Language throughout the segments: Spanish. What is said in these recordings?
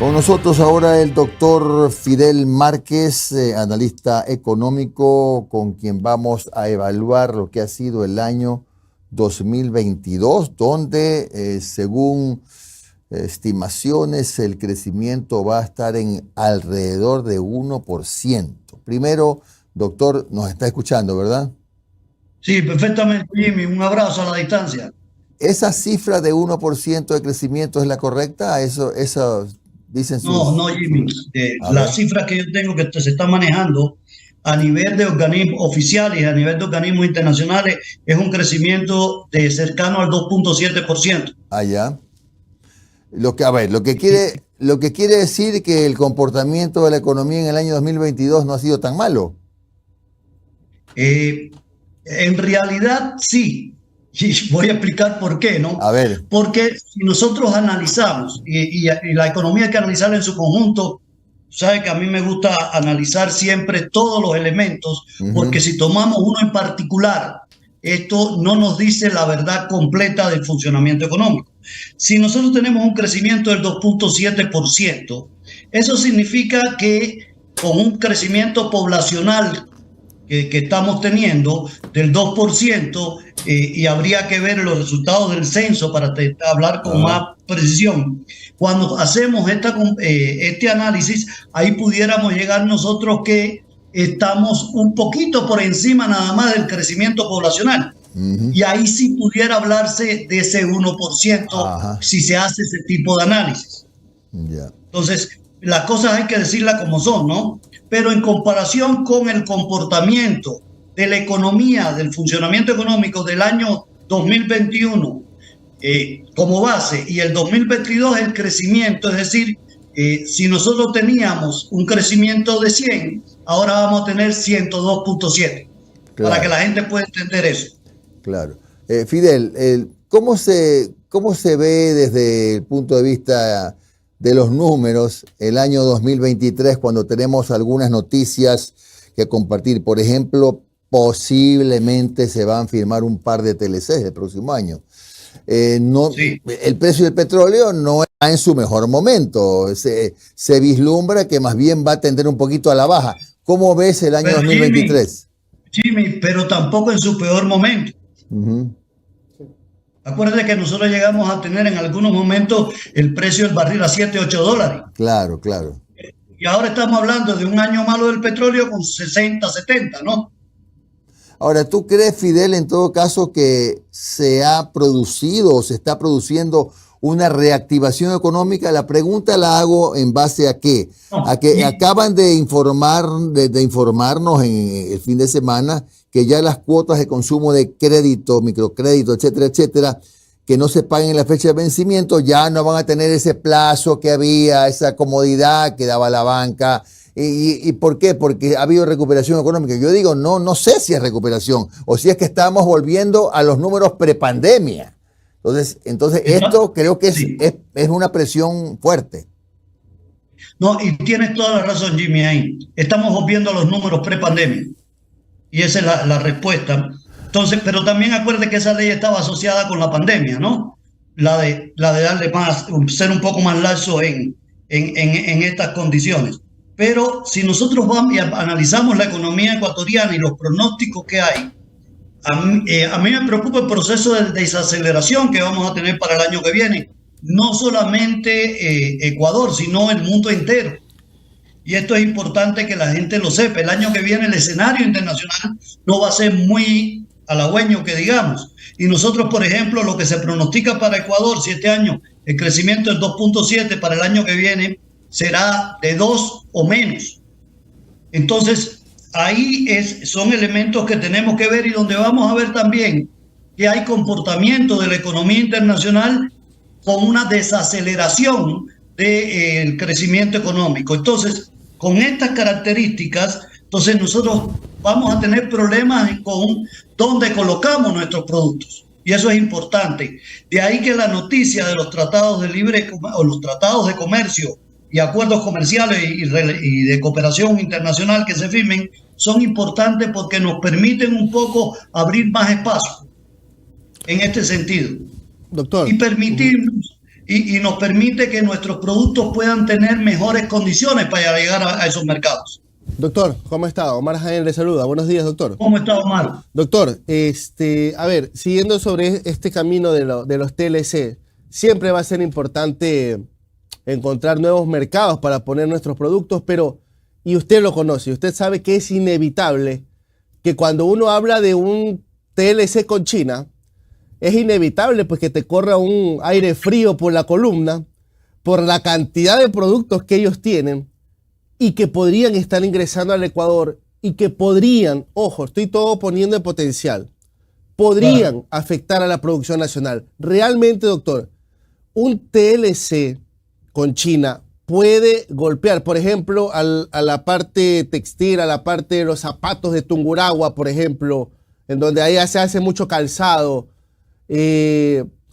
Con nosotros ahora el doctor Fidel Márquez, analista económico, con quien vamos a evaluar lo que ha sido el año 2022, donde según estimaciones el crecimiento va a estar en alrededor de 1%. Primero, doctor, nos está escuchando, ¿verdad? Sí, perfectamente, Jimmy. Un abrazo a la distancia. ¿Esa cifra de 1% de crecimiento es la correcta? Eso dicen No, no, Jimmy. A La ver. cifra que yo tengo que se está manejando a nivel de organismos oficiales y a nivel de organismos internacionales es un crecimiento de cercano al 2,7%. Allá. A ver, lo que quiere decir que el comportamiento de la economía en el año 2022 no ha sido tan malo. En realidad, sí. Y voy a explicar por qué, ¿no? A ver. Porque si nosotros analizamos, y la economía hay que analizarla en su conjunto, sabe que a mí me gusta analizar siempre todos los elementos, porque si tomamos uno en particular, esto no nos dice la verdad completa del funcionamiento económico. Si nosotros tenemos un crecimiento del 2,7%, eso significa que con un crecimiento poblacional que estamos teniendo del 2%, y habría que ver los resultados del censo para hablar con más precisión. Cuando hacemos este análisis, ahí pudiéramos llegar nosotros que estamos un poquito por encima nada más del crecimiento poblacional. Y ahí sí pudiera hablarse de ese 1% si se hace ese tipo de análisis. Entonces, las cosas hay que decirlas como son, ¿no? Pero en comparación con el comportamiento de la economía, del funcionamiento económico del año 2021 como base y el 2022 el crecimiento, es decir, si nosotros teníamos un crecimiento de 100, ahora vamos a tener 102,7, para que la gente pueda entender eso. Claro. Fidel, ¿cómo se ve desde el punto de vista de los números el año 2023 cuando tenemos algunas noticias que compartir? Por ejemplo, posiblemente se van a firmar un par de TLCs el próximo año. Sí. El precio del petróleo no está en su mejor momento. Se vislumbra que más bien va a tender un poquito a la baja. ¿Cómo ves el año 2023? Jimmy, pero tampoco en su peor momento. Acuérdate que nosotros llegamos a tener en algunos momentos el precio del barril a $7-8. Claro, claro. Y ahora estamos hablando de un año malo del petróleo con 60, 70, ¿no? Ahora, ¿tú crees, Fidel, en todo caso, que se ha producido o se está produciendo una reactivación económica? La pregunta la hago en base a qué. A que acaban de informarnos en el fin de semana que ya las cuotas de consumo de crédito, microcrédito, etcétera, etcétera, que no se paguen en la fecha de vencimiento, ya no van a tener ese plazo que había, esa comodidad que daba la banca. ¿Y por qué? Porque ha habido recuperación económica. Yo digo, no sé si es recuperación o si es que estamos volviendo a los números prepandemia. Entonces esto creo que es una presión fuerte. No, y tienes toda la razón, Jimmy, ahí. Estamos volviendo a los números prepandemia. Y esa es la respuesta. Entonces, pero también acuerde que esa ley estaba asociada con la pandemia, ¿no? La de darle más, ser un poco más laxo en estas condiciones. Pero si nosotros vamos y analizamos la economía ecuatoriana y los pronósticos que hay, a mí me preocupa el proceso de desaceleración que vamos a tener para el año que viene. No solamente Ecuador, sino el mundo entero. Y esto es importante que la gente lo sepa. El año que viene el escenario internacional no va a ser muy halagüeño, que digamos. Y nosotros, por ejemplo, lo que se pronostica para Ecuador, si este año el crecimiento es 2,7, para el año que viene será de 2 o menos. Entonces, ahí son elementos que tenemos que ver y donde vamos a ver también que hay comportamiento de la economía internacional con una desaceleración del crecimiento económico. Entonces, con estas características, entonces nosotros vamos a tener problemas con dónde colocamos nuestros productos. Y eso es importante. De ahí que la noticia de los tratados de o los tratados de comercio y acuerdos comerciales y de cooperación internacional que se firmen son importantes porque nos permiten un poco abrir más espacio en este sentido. Doctor. Y permitirnos y nos permite que nuestros productos puedan tener mejores condiciones para llegar a esos mercados. Doctor, ¿cómo está? Omar Jaén le saluda. Buenos días, doctor. ¿Cómo está, Omar? Doctor, a ver, siguiendo sobre este camino de los TLC, siempre va a ser importante encontrar nuevos mercados para poner nuestros productos, pero, y usted lo conoce, usted sabe que es inevitable que cuando uno habla de un TLC con China, es inevitable pues que te corra un aire frío por la columna, por la cantidad de productos que ellos tienen y que podrían estar ingresando al Ecuador y que podrían, ojo, estoy todo poniendo en potencial, podrían afectar a la producción nacional. Realmente, doctor, un TLC con China puede golpear, por ejemplo, a la parte textil, a la parte de los zapatos de Tungurahua, por ejemplo, en donde ahí se hace mucho calzado.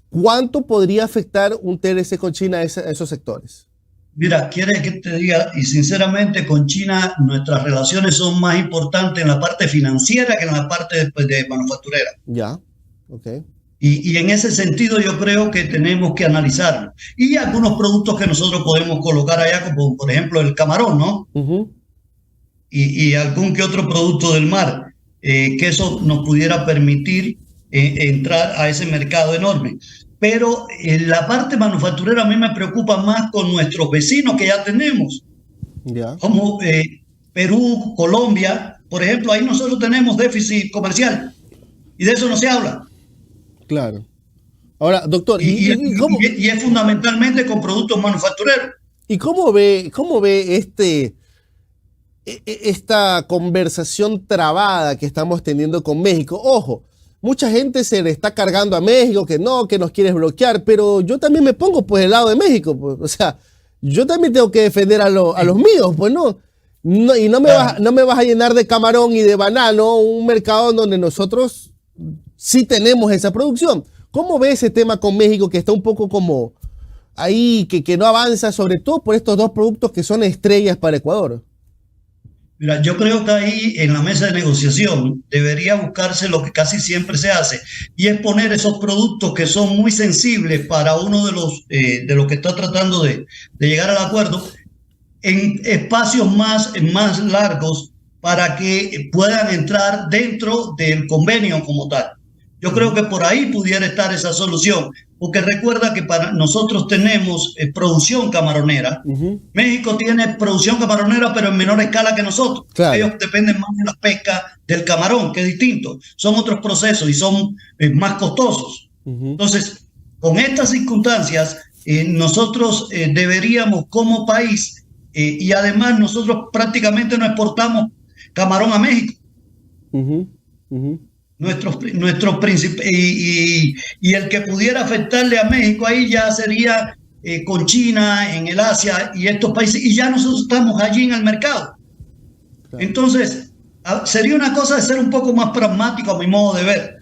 ¿Cuánto podría afectar un TLC con China a esos sectores? Mira, ¿quieres que te diga? Y sinceramente con China nuestras relaciones son más importantes en la parte financiera que en la parte de manufacturera. Ya, ok. Y en ese sentido yo creo que tenemos que analizarlo. Y algunos productos que nosotros podemos colocar allá, como por ejemplo el camarón, ¿no? Y algún que otro producto del mar, que eso nos pudiera permitir entrar a ese mercado enorme. Pero en la parte manufacturera a mí me preocupa más con nuestros vecinos que ya tenemos, como Perú, Colombia, por ejemplo, ahí nosotros tenemos déficit comercial y de eso no se habla. Claro. Ahora, doctor, y es fundamentalmente con productos manufactureros. ¿Y cómo ve esta conversación trabada que estamos teniendo con México? Ojo, mucha gente se le está cargando a México, que no, que nos quieres bloquear, pero yo también me pongo pues del lado de México, pues, o sea, yo también tengo que defender a los míos, pues no y no me vas a llenar de camarón y de banano un mercado donde nosotros sí tenemos esa producción. ¿Cómo ve ese tema con México que está un poco como ahí, que no avanza, sobre todo por estos dos productos que son estrellas para Ecuador? Mira, yo creo que ahí en la mesa de negociación debería buscarse lo que casi siempre se hace, y es poner esos productos que son muy sensibles para uno de los que está tratando de llegar al acuerdo en espacios más largos para que puedan entrar dentro del convenio como tal. Yo creo que por ahí pudiera estar esa solución, porque recuerda que para nosotros tenemos producción camaronera. México tiene producción camaronera, pero en menor escala que nosotros. Claro. Ellos dependen más de la pesca del camarón, que es distinto. Son otros procesos y son más costosos. Entonces, con estas circunstancias, nosotros deberíamos como país, y además nosotros prácticamente no exportamos camarón a México. Nuestro príncipe, y el que pudiera afectarle a México ahí ya sería con China, en el Asia y estos países, y ya nosotros estamos allí en el mercado. Claro. Entonces, sería una cosa de ser un poco más pragmático a mi modo de ver.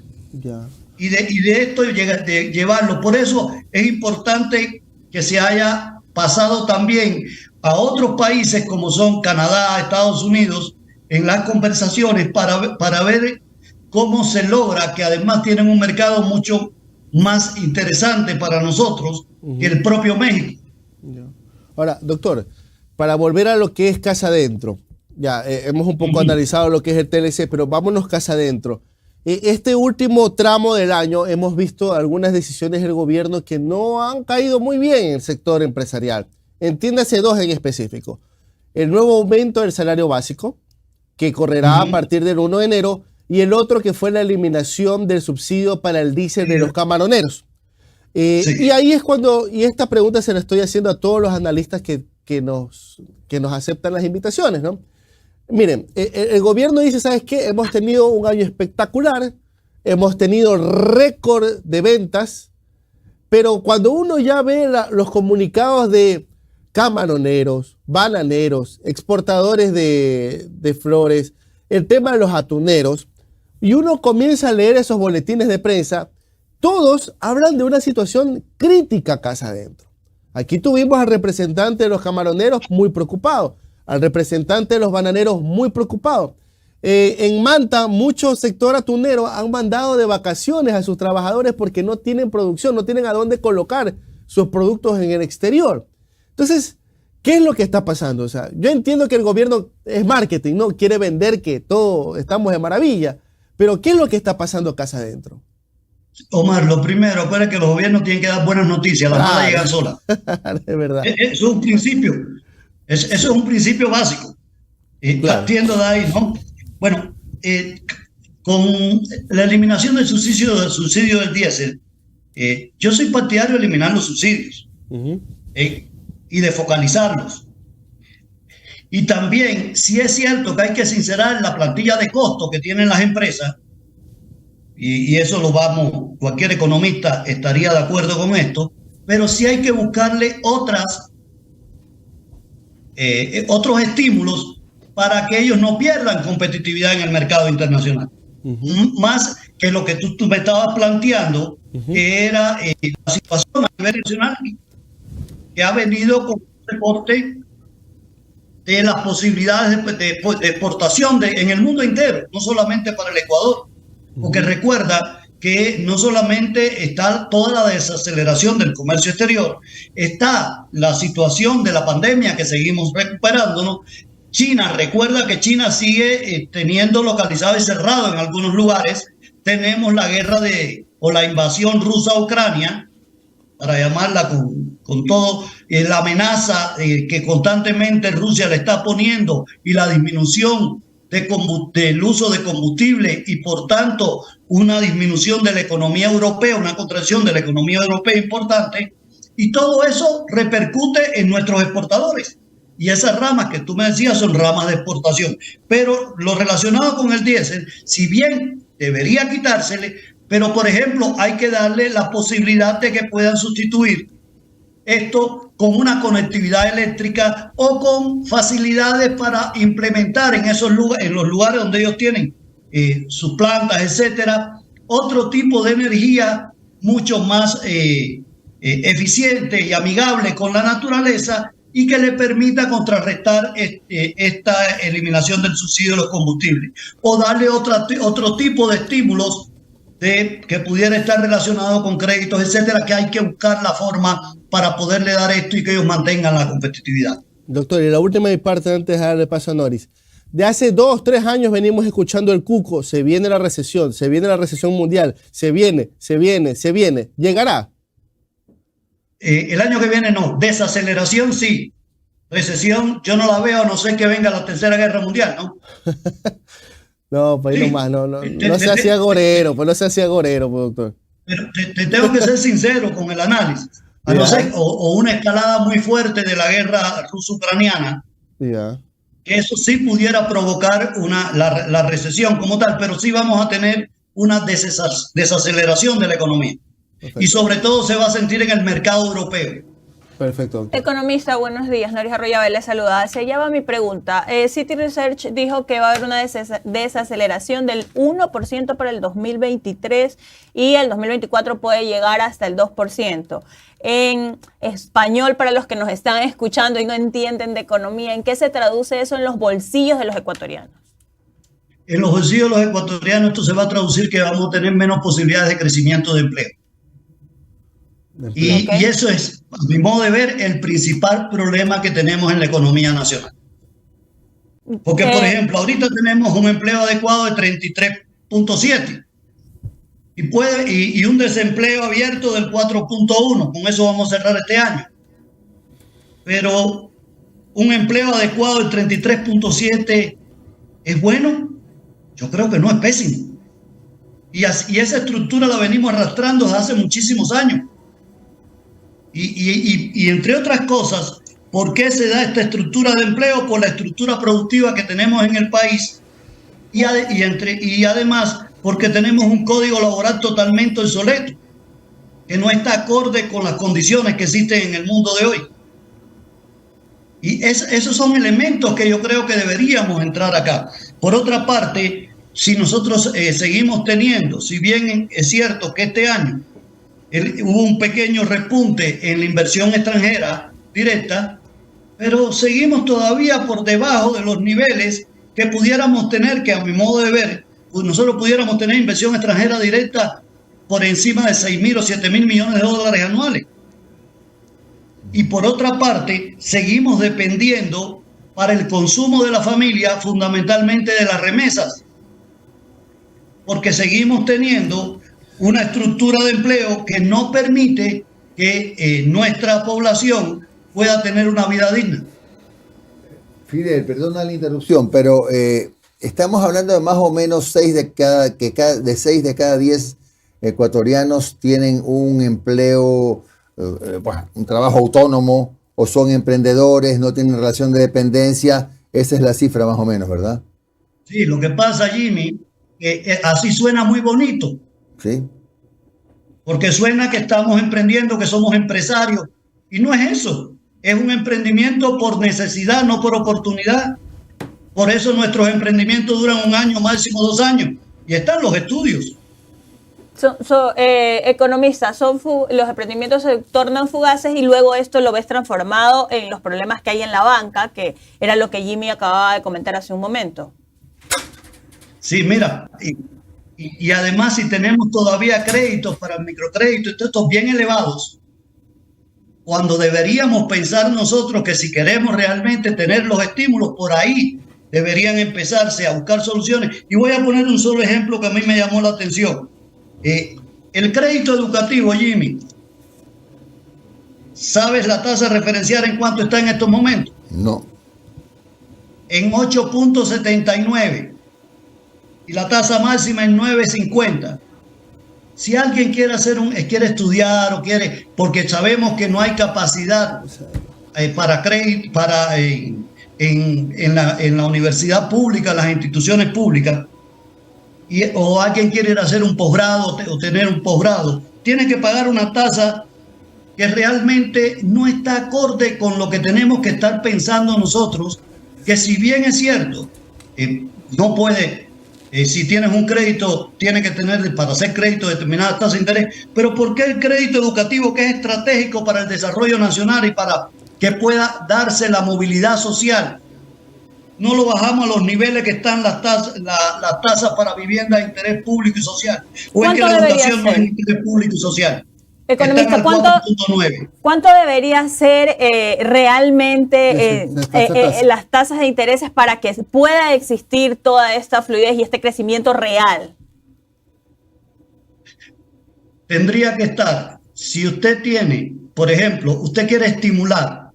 Y de esto de llevarlo. Por eso es importante que se haya pasado también a otros países como son Canadá, Estados Unidos, en las conversaciones para ver cómo se logra que además tienen un mercado mucho más interesante para nosotros que el propio México. Ahora, doctor, para volver a lo que es casa adentro, ya hemos un poco analizado lo que es el TLC, pero vámonos casa adentro. Este último tramo del año hemos visto algunas decisiones del gobierno que no han caído muy bien en el sector empresarial. Entiéndase dos en específico. El nuevo aumento del salario básico, que correrá a partir del 1 de enero, y el otro que fue la eliminación del subsidio para el diésel de los camaroneros. Y ahí es cuando, y esta pregunta se la estoy haciendo a todos los analistas que nos aceptan las invitaciones, ¿no? Miren, el gobierno dice, ¿sabes qué? Hemos tenido un año espectacular, hemos tenido récord de ventas, pero cuando uno ya ve los comunicados de camaroneros, bananeros, exportadores de flores, el tema de los atuneros, y uno comienza a leer esos boletines de prensa, todos hablan de una situación crítica casa adentro. Aquí tuvimos al representante de los camaroneros muy preocupado, al representante de los bananeros muy preocupado. En Manta, muchos sectores atuneros han mandado de vacaciones a sus trabajadores porque no tienen producción, no tienen a dónde colocar sus productos en el exterior. Entonces, ¿qué es lo que está pasando? O sea, yo entiendo que el gobierno es marketing, ¿no? Quiere vender que todo estamos de maravilla, pero ¿qué es lo que está pasando casa adentro? Omar, lo primero, acuérdate que los gobiernos tienen que dar buenas noticias, las malas llegan solas. Es verdad. Eso es un principio, eso es un principio básico. Claro. Partiendo de ahí, ¿no? Bueno, con la eliminación del subsidio del diésel, yo soy partidario de eliminar los subsidios y de focalizarlos. Y también, si es cierto que hay que sincerar la plantilla de costos que tienen las empresas, y eso cualquier economista estaría de acuerdo con esto, pero sí hay que buscarle otros estímulos para que ellos no pierdan competitividad en el mercado internacional. Más que lo que tú me estabas planteando, que era la situación a nivel nacional que ha venido con un reporte de las posibilidades de exportación en el mundo entero, no solamente para el Ecuador. Porque recuerda que no solamente está toda la desaceleración del comercio exterior, está la situación de la pandemia que seguimos recuperándonos. China, recuerda que China sigue teniendo localizado y cerrado en algunos lugares. Tenemos la guerra o la invasión rusa a Ucrania, para llamarla con todo, la amenaza que constantemente Rusia le está poniendo y la disminución del uso de combustible y por tanto una disminución de la economía europea, una contracción de la economía europea importante, y todo eso repercute en nuestros exportadores. Y esas ramas que tú me decías son ramas de exportación. Pero lo relacionado con el diésel, si bien debería quitársele, pero por ejemplo hay que darle la posibilidad de que puedan sustituir esto con una conectividad eléctrica o con facilidades para implementar en los lugares donde ellos tienen sus plantas, etcétera, otro tipo de energía mucho más eficiente y amigable con la naturaleza y que le permita contrarrestar esta eliminación del subsidio de los combustibles, o darle otro tipo de estímulos que pudiera estar relacionado con créditos, etcétera, que hay que buscar la forma para poderle dar esto y que ellos mantengan la competitividad. Doctor, y la última de mi parte antes de darle paso a Noris. De hace 2, 3 años venimos escuchando el cuco, se viene la recesión mundial, se viene. ¿Llegará? El año que viene no, desaceleración sí, recesión yo no la veo, a no ser que venga la tercera guerra mundial, ¿no? No, pues sí. No se hacía gorero, doctor. Pero te tengo que ser sincero con el análisis. A no ser, o una escalada muy fuerte de la guerra ruso-ucraniana, que eso sí pudiera provocar la recesión como tal, pero sí vamos a tener una desaceleración de la economía. Perfecto. Y sobre todo se va a sentir en el mercado europeo. Perfecto, doctor. Economista, buenos días. Noris Arroyave le saluda. Hacia allá va mi pregunta. Citi Research dijo que va a haber una desaceleración del 1% para el 2023 y el 2024 puede llegar hasta el 2%. En español, para los que nos están escuchando y no entienden de economía, ¿en qué se traduce eso en los bolsillos de los ecuatorianos? En los bolsillos de los ecuatorianos esto se va a traducir que vamos a tener menos posibilidades de crecimiento de empleo. Y eso es, a mi modo de ver, el principal problema que tenemos en la economía nacional. Porque, por ejemplo, ahorita tenemos un empleo adecuado de 33.7 y un desempleo abierto del 4.1. Con eso vamos a cerrar este año. Pero un empleo adecuado del 33.7 ¿es bueno? Yo creo que no, es pésimo. Y esa estructura la venimos arrastrando desde hace muchísimos años. Y entre otras cosas, ¿por qué se da esta estructura de empleo? Por la estructura productiva que tenemos en el país y además porque tenemos un código laboral totalmente obsoleto, que no está acorde con las condiciones que existen en el mundo de hoy. Y esos son elementos que yo creo que deberíamos entrar acá. Por otra parte, si nosotros seguimos teniendo, si bien es cierto que este año hubo un pequeño repunte en la inversión extranjera directa, pero seguimos todavía por debajo de los niveles que pudiéramos tener, que a mi modo de ver, nosotros pudiéramos tener inversión extranjera directa por encima de 6.000 o 7.000 millones de dólares anuales. y por otra parte seguimos dependiendo para el consumo de la familia fundamentalmente de las remesas, porque seguimos teniendo una estructura de empleo que no permite que nuestra población pueda tener una vida digna. Fidel, perdona la interrupción, pero estamos hablando de más o menos 6 de cada 10 ecuatorianos tienen un empleo, un trabajo autónomo, o son emprendedores, no tienen relación de dependencia. Esa es la cifra más o menos, ¿verdad? Sí, lo que pasa, Jimmy, así suena muy bonito. Sí. Porque suena que estamos emprendiendo, que somos empresarios. Y no es eso. Es un emprendimiento por necesidad, no por oportunidad. Por eso nuestros emprendimientos duran 1 año, máximo 2 años. Y están los estudios. Economistas, los emprendimientos se tornan fugaces y luego esto lo ves transformado en los problemas que hay en la banca, que era lo que Jimmy acababa de comentar hace un momento. Sí, mira, y además si tenemos todavía créditos para microcréditos, estos bien elevados, cuando deberíamos pensar nosotros que si queremos realmente tener los estímulos, por ahí deberían empezarse a buscar soluciones. Y voy a poner un solo ejemplo que a mí me llamó la atención. El crédito educativo, Jimmy, ¿sabes la tasa referencial en cuánto está en estos momentos? No. En 8.79 y la tasa máxima en 9.50. Si alguien quiere estudiar o quiere, porque sabemos que no hay capacidad para crédito, en la universidad pública, las instituciones públicas, o alguien quiere ir a hacer un posgrado o tener un posgrado, tiene que pagar una tasa que realmente no está acorde con lo que tenemos que estar pensando nosotros, que si bien es cierto, no puede, si tienes un crédito, tiene que tener para hacer crédito determinada tasa de interés, pero ¿por qué el crédito educativo, que es estratégico para el desarrollo nacional y para que pueda darse la movilidad social, no lo bajamos a los niveles que están las tasas para vivienda de interés público y social? ¿O es que la educación no es de interés público y social? Economista, ¿cuánto debería ser realmente las tasas de intereses para que pueda existir toda esta fluidez y este crecimiento real? Tendría que estar, si usted tiene, por ejemplo, usted quiere estimular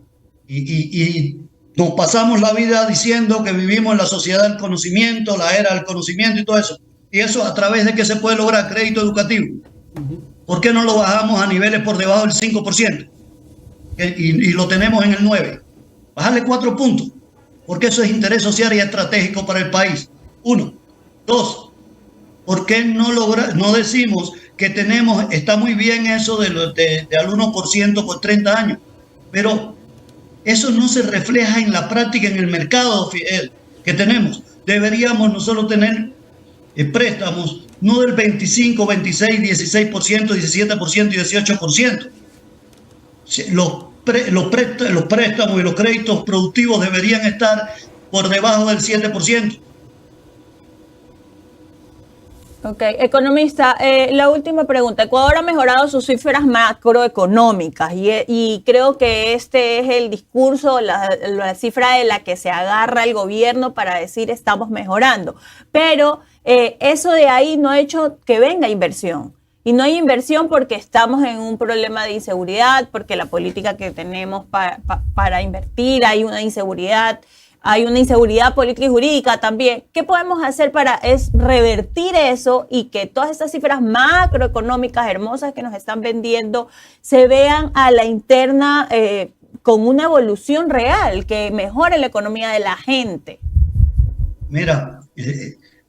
y nos pasamos la vida diciendo que vivimos en la sociedad del conocimiento, la era del conocimiento y todo eso. ¿Y eso a través de qué se puede lograr? Crédito educativo. ¿Por qué no lo bajamos a niveles por debajo del 5%? Y lo tenemos en el 9%. Bajarle 4 puntos. Porque eso es interés social y estratégico para el país. 1. 2. ¿Por qué no decimos que está muy bien eso de al 1% por 30 años? Pero eso no se refleja en la práctica, en el mercado que tenemos. Deberíamos nosotros tener préstamos no del 25, 26, 16%, 17% y 18%. Los préstamos y los créditos productivos deberían estar por debajo del 7%. Ok, economista, la última pregunta. Ecuador ha mejorado sus cifras macroeconómicas y creo que este es el discurso, la cifra de la que se agarra el gobierno para decir estamos mejorando. Pero eso de ahí no ha hecho que venga inversión. Y no hay inversión porque estamos en un problema de inseguridad, porque la política que tenemos para invertir, hay una inseguridad política y jurídica también. ¿Qué podemos hacer para revertir eso y que todas estas cifras macroeconómicas hermosas que nos están vendiendo se vean a la interna con una evolución real que mejore la economía de la gente? Mira,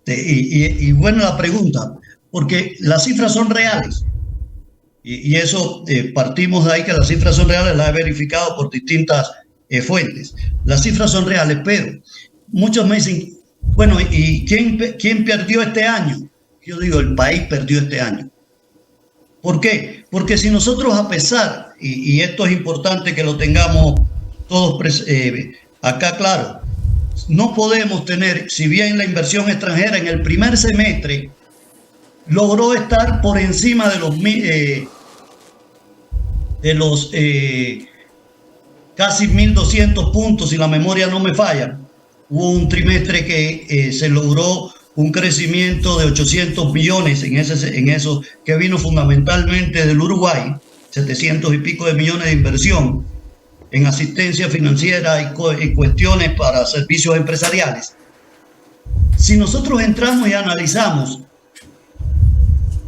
y buena la pregunta, porque las cifras son reales. Y eso partimos de ahí, que las cifras son reales, las he verificado por distintas fuentes. Las cifras son reales, pero muchos me dicen, bueno, ¿y quién perdió este año? Yo digo, el país perdió este año. ¿Por qué? Porque si nosotros, a pesar, y esto es importante que lo tengamos todos acá claro, no podemos tener, si bien la inversión extranjera en el primer semestre logró estar por encima de los casi 1.200 puntos, si la memoria no me falla. Hubo un trimestre que se logró un crecimiento de 800 millones en eso, que vino fundamentalmente del Uruguay, 700 y pico de millones de inversión en asistencia financiera y cuestiones para servicios empresariales. Si nosotros entramos y analizamos,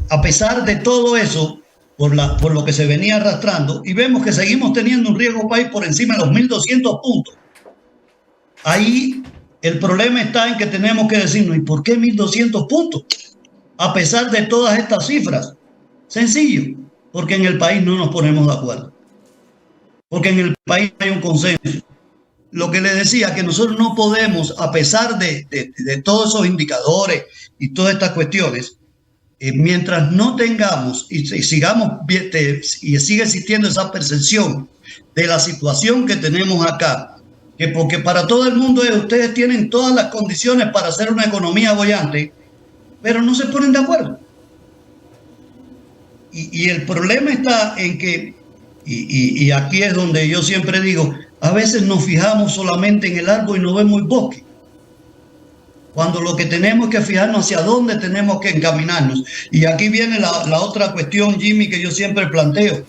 a pesar de todo eso, por lo que se venía arrastrando, y vemos que seguimos teniendo un riesgo país por encima de los 1.200 puntos, ahí el problema está en que tenemos que decirnos, ¿y por qué 1.200 puntos? A pesar de todas estas cifras. Sencillo, porque en el país no nos ponemos de acuerdo. Porque en el país hay un consenso. Lo que le decía, que nosotros no podemos, a pesar de todos esos indicadores y todas estas cuestiones, mientras no tengamos y sigamos y sigue existiendo esa percepción de la situación que tenemos acá, que porque para todo el mundo ustedes tienen todas las condiciones para hacer una economía boyante, pero no se ponen de acuerdo. Y el problema está en que, y aquí es donde yo siempre digo, a veces nos fijamos solamente en el árbol y no vemos el bosque, cuando lo que tenemos que fijarnos hacia dónde tenemos que encaminarnos. Y aquí viene la otra cuestión, Jimmy, que yo siempre planteo.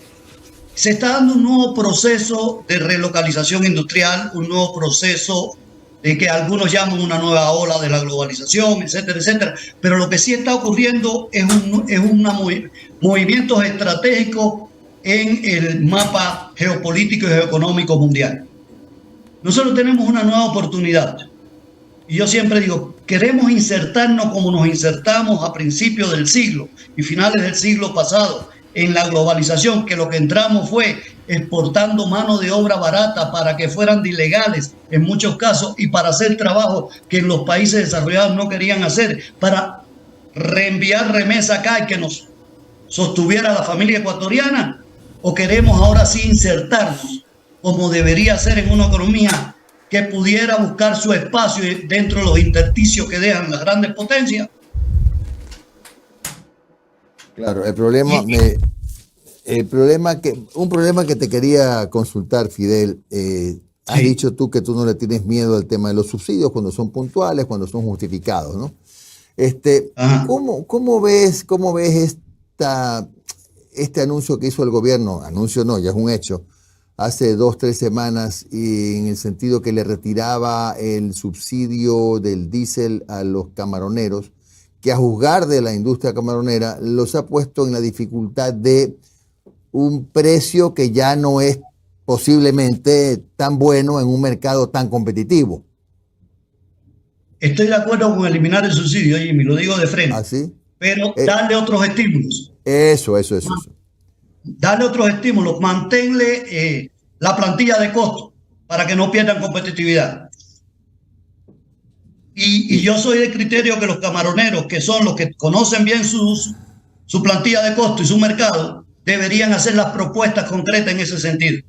Se está dando un nuevo proceso de relocalización industrial, un nuevo proceso de que algunos llaman una nueva ola de la globalización, etcétera, etcétera. Pero lo que sí está ocurriendo es movimientos estratégicos en el mapa geopolítico y geoeconómico mundial. Nosotros tenemos una nueva oportunidad. Y yo siempre digo, queremos insertarnos como nos insertamos a principios del siglo y finales del siglo pasado en la globalización, que lo que entramos fue exportando mano de obra barata para que fueran ilegales en muchos casos y para hacer trabajo que en los países desarrollados no querían hacer, para reenviar remesa acá y que nos sostuviera la familia ecuatoriana. ¿O queremos ahora sí insertarnos como debería ser en una economía que pudiera buscar su espacio dentro de los intersticios que dejan las grandes potencias? Claro, un problema que te quería consultar, Fidel. Has dicho tú que tú no le tienes miedo al tema de los subsidios cuando son puntuales, cuando son justificados, ¿no? ¿Cómo ves este anuncio que hizo el gobierno? Anuncio no, ya es un hecho. Hace 2-3 semanas, y en el sentido que le retiraba el subsidio del diésel a los camaroneros, que a juzgar de la industria camaronera los ha puesto en la dificultad de un precio que ya no es posiblemente tan bueno en un mercado tan competitivo. Estoy de acuerdo con eliminar el subsidio, Jimmy, lo digo de frente. ¿Ah, sí? Pero darle otros estímulos. Eso. Darle otros estímulos, manténle la plantilla de costos para que no pierdan competitividad. Y yo soy del criterio que los camaroneros, que son los que conocen bien su plantilla de costo y su mercado, deberían hacer las propuestas concretas en ese sentido.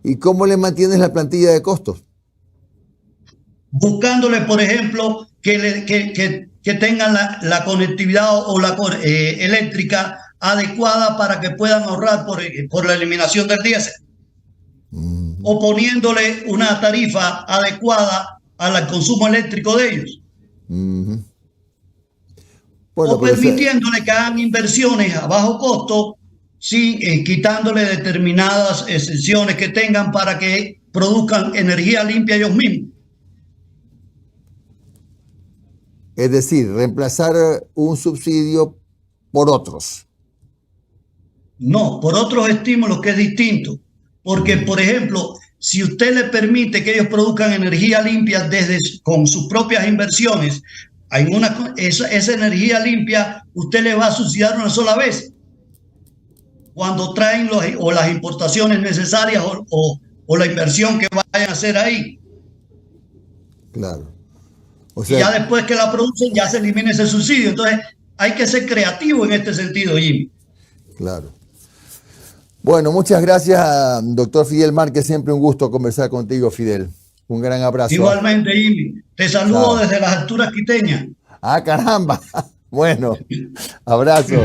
¿Y cómo le mantienes la plantilla de costos? Buscándole, por ejemplo, que tengan la conectividad o la eléctrica adecuada para que puedan ahorrar por la eliminación del diésel. O poniéndole una tarifa adecuada al consumo eléctrico de ellos. Bueno, o permitiéndole que hagan inversiones a bajo costo, sí, quitándole determinadas exenciones que tengan para que produzcan energía limpia ellos mismos. Es decir, reemplazar un subsidio por otros. No, por otros estímulos, que es distinto. Porque, por ejemplo, si usted le permite que ellos produzcan energía limpia con sus propias inversiones, esa energía limpia usted le va a subsidiar una sola vez. Cuando traen las importaciones necesarias o la inversión que vayan a hacer ahí. Claro. Y ya después que la producen, ya se elimina ese subsidio. Entonces, hay que ser creativo en este sentido, Jimmy. Claro. Bueno, muchas gracias, doctor Fidel Márquez. Siempre un gusto conversar contigo, Fidel. Un gran abrazo. Igualmente, Jimmy. Te saludo desde las alturas quiteñas. Ah, caramba. Bueno, abrazo.